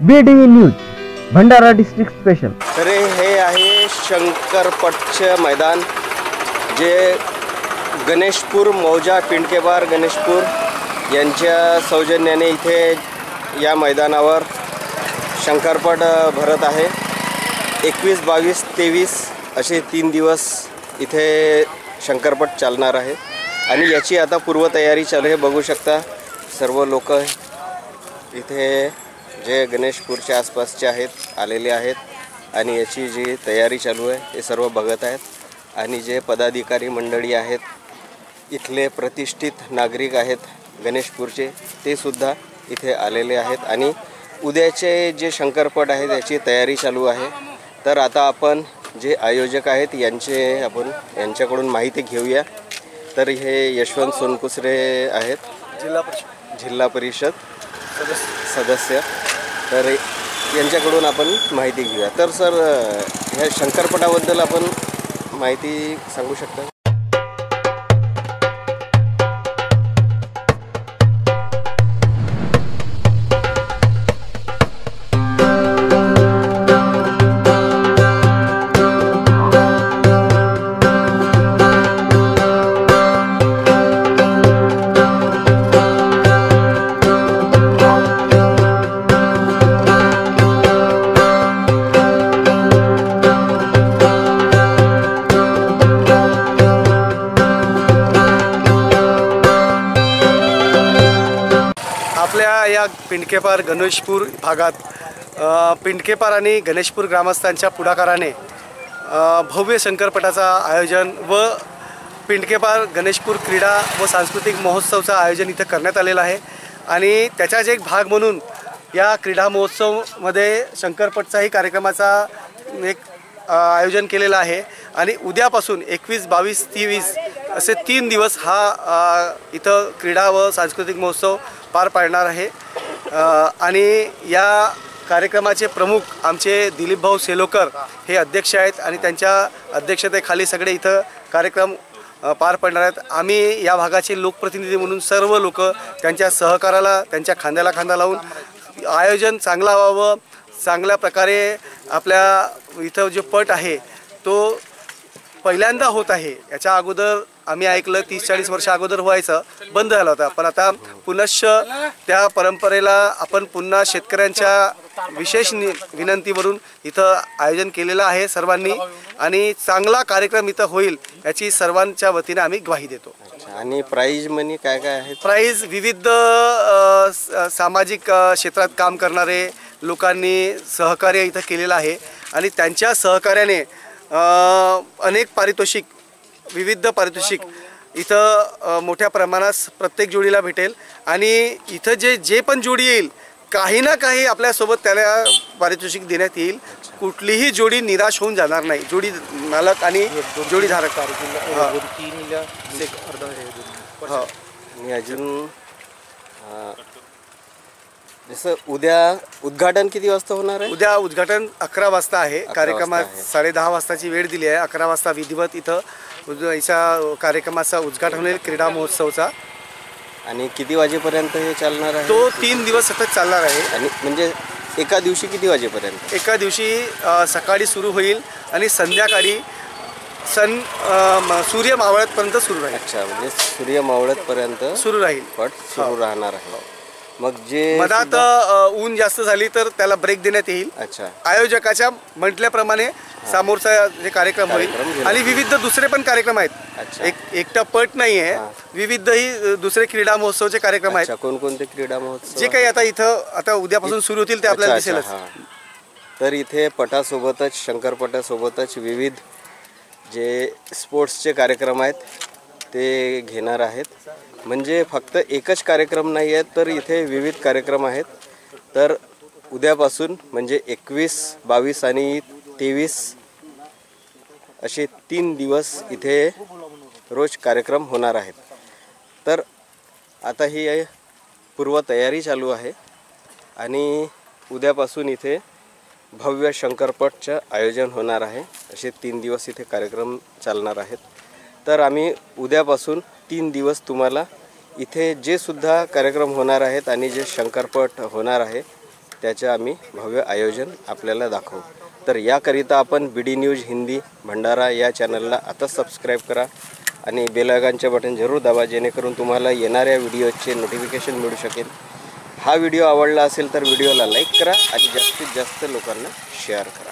BTV news Bhandara district special. तर हे आहे शंकरपटचे मैदान जे गणेशपूर मौजा पिंडकेबार गणेशपूर यांच्या सौजन्याने इथे या मैदानावर शंकरपट भरत आहे। 21, 22, 23 असे 3 दिवस इथे शंकरपट चालणार आहे आणि याची आता पूर्वतयारी चालू आहे। बघू शकता सर्व लोक इथे जे गणेशपूरच्या आसपासचे आहेत आलेले आहेत आणि याची जी तयारी चालू आहे हे सर्व बघत आहेत आणि जे पदाधिकारी मंडळी आहेत इथले प्रतिष्ठित नागरिक आहेत गणेशपूरचे ते सुद्धा इथे आलेले आहेत आणि उद्याचे जे शंकरपट आहेत याची तयारी चालू आहे। तर आता आपण जे आयोजक आहेत यांच्याकडून माहिती घेऊया। तर हे यशवंत सोनकुसरे आहेत जिल्हा परिषद सदस्य, तर यांच्याकडून आपण माहिती घेऊया। तर सर ह्या शंकरपटाबद्दल आपण माहिती सांगू शकता? आपल्या या पिंडकेपार गणेशपूर भागात पिंडकेपार आणि गणेशपूर ग्रामस्थांच्या पुढाकाराने भव्य शंकरपटाचा आयोजन व पिंडकेपार गणेशपूर क्रीडा व सांस्कृतिक महोत्सवचा आयोजन इथं करण्यात आलेलं आहे आणि त्याचाच एक भाग म्हणून या क्रीडा महोत्सवमध्ये शंकरपटचाही कार्यक्रमाचा एक आयोजन केलेलं आहे आणि उद्यापासून 21, 22, 23 असे 3 दिवस हा इथं क्रीडा व सांस्कृतिक महोत्सव पार पाडणार आहे। आणि या कार्यक्रमाचे प्रमुख आमचे दिलीप भाऊ सेलोकर हे अध्यक्ष आहेत आणि त्यांच्या अध्यक्षतेखाली सगळे इथं कार्यक्रम पार पडणार आहेत। आम्ही या भागाचे लोकप्रतिनिधी म्हणून सर्व लोक त्यांच्या सहकाराला त्यांच्या खांद्याला खांदा लावून आयोजन चांगला व्हावं, चांगल्या प्रकारे आपल्या इथं जो पट आहे तो पहिल्यांदा होत आहे। याच्या अगोदर आम्ही ऐकलं 30-40 वर्ष अगोदर व्हायचं बंद झाला होता, पण आता पुनश्च त्या परंपरेला आपण पुन्हा शेतकऱ्यांच्या विशेष विनंतीवरून इथं आयोजन केलेलं आहे सर्वांनी आणि चांगला कार्यक्रम इथं होईल याची सर्वांच्या वतीने आम्ही ग्वाही देतो। आणि प्राइज मनी काय काय आहे? प्राइज विविध सामाजिक क्षेत्रात काम करणारे लोकांनी सहकार्य इथं केलेलं आहे आणि त्यांच्या सहकार्याने अनेक पारितोषिक विविध पारितोषिक इथं मोठ्या प्रमाणात प्रत्येक जोडीला भेटेल आणि इथं जे पण जोडी येईल काही ना काही आपल्यासोबत त्याला पारितोषिक देण्यात येईल। कुठलीही जोडी निराश होऊन जाणार नाही। जोडी मालक आणि जोडीधारक आणि अजून जसं उद्या उद्घाटन किती वाजता होणार आहे? उद्या उद्घाटन 11 वाजता आहे। कार्यक्रमात 10:30 वाजताची वेळ दिली आहे। 11 वाजता विधिवत इथं याच्या कार्यक्रमाचा उद्घाटन होईल क्रीडा महोत्सवचा। आणि किती वाजेपर्यंत हे चालणार आहे? तो 3 दिवस सतत चालणार आहे। आणि म्हणजे एका दिवशी किती वाजेपर्यंत? एका दिवशी सकाळी सुरू होईल आणि संध्याकाळी सूर्य मावळतपर्यंत सुरू राहील। अच्छा, म्हणजे सूर्य मावळतपर्यंत सुरू राहील, पट सुरू राहणार आहे। मग जे मधात ऊन जास्त झाली तर त्याला ब्रेक देण्यात येईल। अच्छा, आयोजकाच्या म्हटल्याप्रमाणे समोरचा जे कार्यक्रम होईल आणि विविध दुसरे पण कार्यक्रम आहेत। एकटा पट नाही आहे, विविधही दुसरे क्रीडा महोत्सवचे कार्यक्रम आहेत। कोणकोणते क्रीडा महोत्सव जे काही आता उद्यापासून सुरू होतील ते आपल्याला दिसेलच। तर इथे पटासोबतच शंकरपटासोबतच विविध जे स्पोर्ट्सचे कार्यक्रम आहेत ते घेणार आहेत। म्हणजे फक्त एकच कार्यक्रम नाही आहेत तर इथे विविध कार्यक्रम आहेत। तर उद्यापासून म्हणजे 21, 22 आणि 23 असे 3 दिवस इथे रोज कार्यक्रम होणार आहेत। तर आता ही पूर्वतयारी चालू आहे आणि उद्यापासून इथे भव्य शंकरपटचं आयोजन होणार आहे। असे 3 दिवस इथे कार्यक्रम चालणार आहेत। तर आम्ही उद्यापासून 3 दिवस तुम्हाला इथे जे सुद्धा कार्यक्रम होणार आहेत आणि जे शंकरपट होणार आहे त्याचे आम्ही भव्य आयोजन आपल्याला दाखवू। तर याकरिता आपण BD न्यूज हिंदी भंडारा या चॅनलला आता सबस्क्राईब करा आणि बेल आयकॉनचे बटन जरूर दाबा, जेणेकरून तुम्हाला येणाऱ्या व्हिडिओचे नोटिफिकेशन मिळू शकेल। हा व्हिडिओ आवडला असेल तर व्हिडिओला लाईक करा आणि जास्तीत जास्त लोकांना शेअर करा।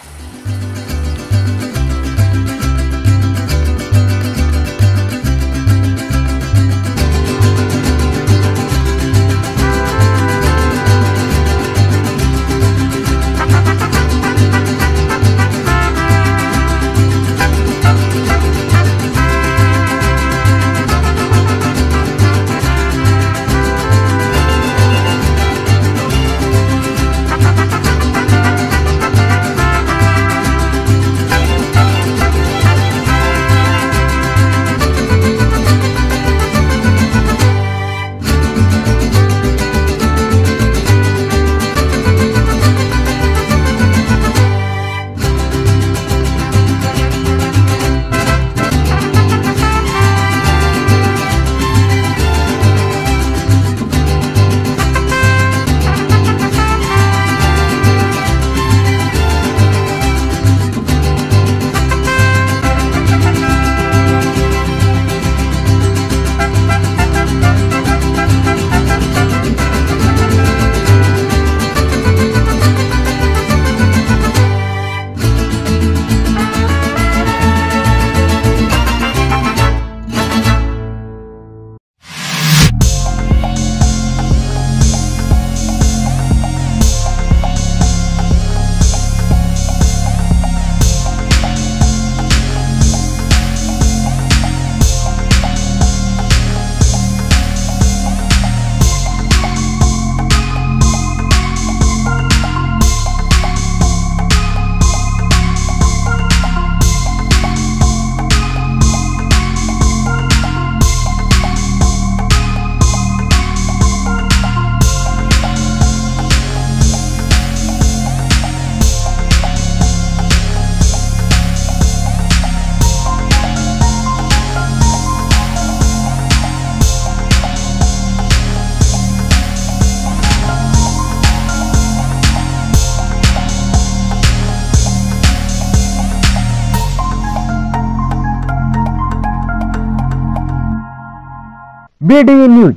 BD news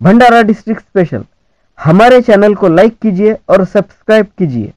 Bhandara district special. हमारे चैनल को लाइक कीजिए और सब्सक्राइब कीजिए।